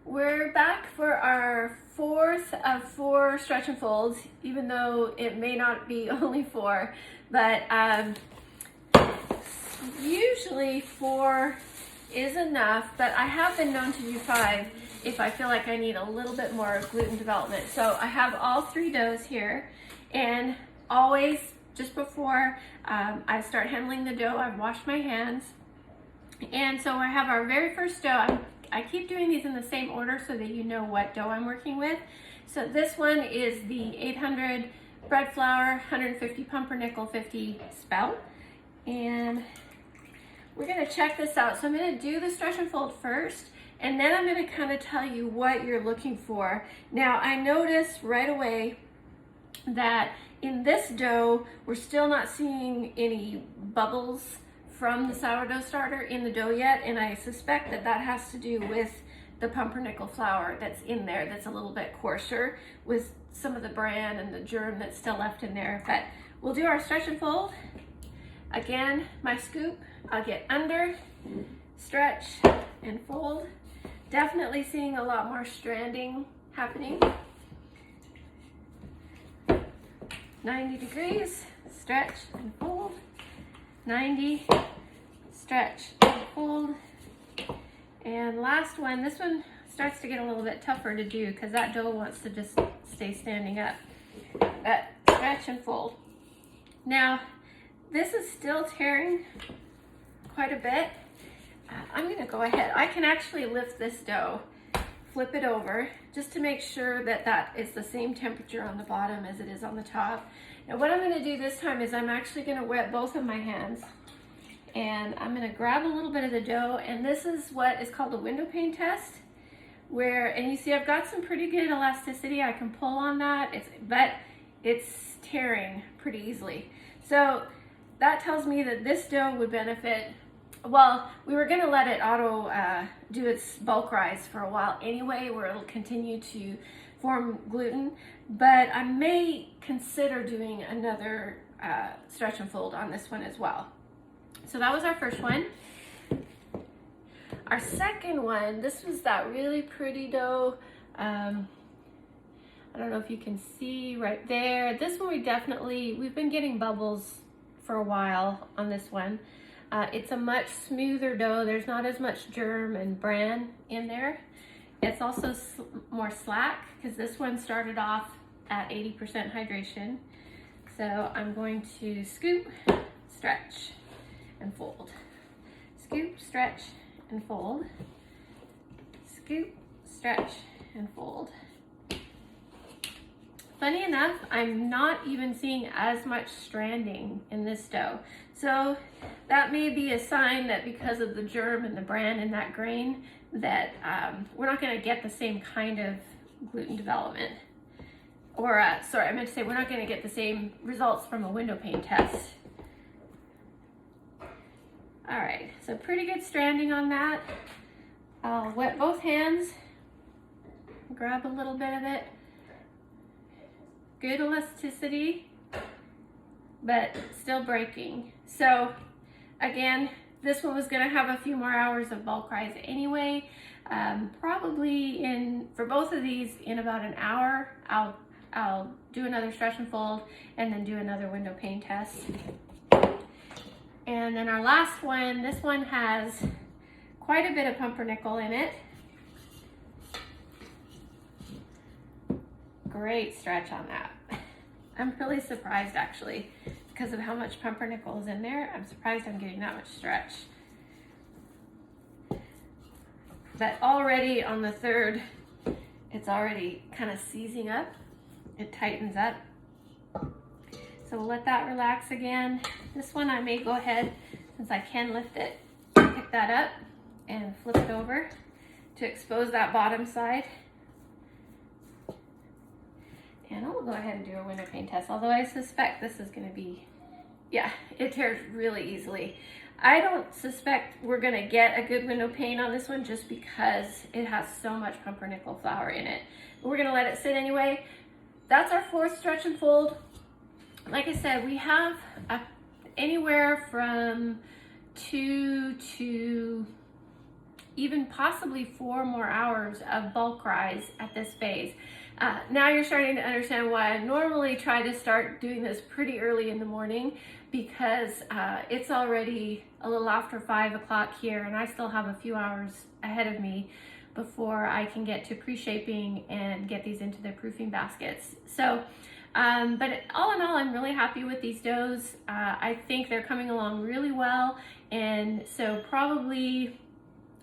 We're back for our fourth of 4 stretch and folds, even though it may not be only 4, but usually 4 is enough, but I have been known to do 5 if I feel like I need a little bit more gluten development. So I have all 3 doughs here, and always just before I start handling the dough, I've washed my hands. And so I have our very first dough. I keep doing these in the same order so that you know what dough I'm working with. So this one is the 800 bread flour, 150 pumpernickel, 50 spout. And we're gonna check this out. So I'm gonna do the stretch and fold first, and then I'm gonna kind of tell you what you're looking for. Now I noticed right away that in this dough, we're still not seeing any bubbles from the sourdough starter in the dough yet, and I suspect that that has to do with the pumpernickel flour that's in there that's a little bit coarser with some of the bran and the germ that's still left in there. But we'll do our stretch and fold. Again, my scoop, I'll get under, stretch, and fold. Definitely seeing a lot more stranding happening. 90 degrees, stretch and fold. 90, stretch and fold. And last one, this one starts to get a little bit tougher to do because that dough wants to just stay standing up. But stretch and fold. Now, this is still tearing quite a bit. I'm gonna go ahead. I can actually lift this dough, flip it over, just to make sure that that is the same temperature on the bottom as it is on the top. Now what I'm gonna do this time is I'm actually gonna wet both of my hands, and I'm gonna grab a little bit of the dough, and this is what is called a Windowpane test, where, and you see I've got some pretty good elasticity. I can pull on that, but it's tearing pretty easily. So that tells me that this dough would benefit. Well, we were gonna let it auto do its bulk rise for a while anyway, where it'll continue to form gluten, but I may consider doing another stretch and fold on this one as well. So that was our first one. Our second one, this was that really pretty dough. I don't know if you can see right there. This one we've been getting bubbles for a while on this one. It's a much smoother dough. There's not as much germ and bran in there. It's also more slack because this one started off at 80% hydration. So I'm going to scoop, stretch, and fold. Scoop, stretch, and fold. Scoop, stretch, and fold. Funny enough, I'm not even seeing as much stranding in this dough. So that may be a sign that because of the germ and the bran in that grain, that we're not gonna get the same kind of gluten development. Or, sorry, I meant to say we're not gonna get the same results from a Windowpane test. All right, so pretty good stranding on that. I'll wet both hands, grab a little bit of it. Good elasticity, but still breaking. So again, this one was gonna have a few more hours of bulk rise anyway. Probably for both of these in about an hour, I'll do another stretch and fold and then do another Windowpane test. And then our last one, this one has quite a bit of pumpernickel in it. Great stretch on that. I'm really surprised actually because of how much pumpernickel is in there. I'm surprised I'm getting that much stretch. But already on the third, it's already kind of seizing up. It tightens up. So we'll let that relax again. This one I may go ahead, since I can lift it, pick that up and flip it over to expose that bottom side. And I'll go ahead and do a Windowpane test, although I suspect this is gonna be, yeah, it tears really easily. I don't suspect we're gonna get a good Windowpane on this one just because it has so much pumpernickel flour in it. But we're gonna let it sit anyway. That's our fourth stretch and fold. Like I said, we have anywhere from 2 to even possibly 4 more hours of bulk rise at this phase. Now you're starting to understand why I normally try to start doing this pretty early in the morning, because it's already a little after 5 o'clock here and I still have a few hours ahead of me before I can get to pre-shaping and get these into their proofing baskets. So, but all in all, I'm really happy with these doughs. I think they're coming along really well, and so probably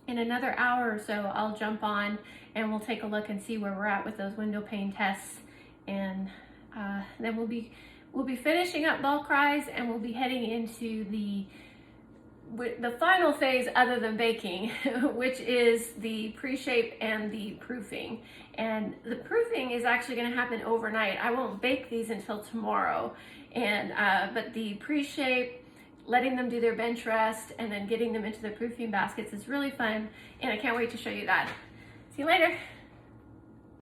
in another hour or so, I'll jump on and we'll take a look and see where we're at with those window pane tests, and then we'll be finishing up bulk rise, and we'll be heading into the final phase other than baking, which is the pre-shape and the proofing. And the proofing is actually going to happen overnight. I won't bake these until tomorrow, and but the pre-shape, letting them do their bench rest, and then getting them into the proofing baskets is really fun, and I can't wait to show you that. See you later.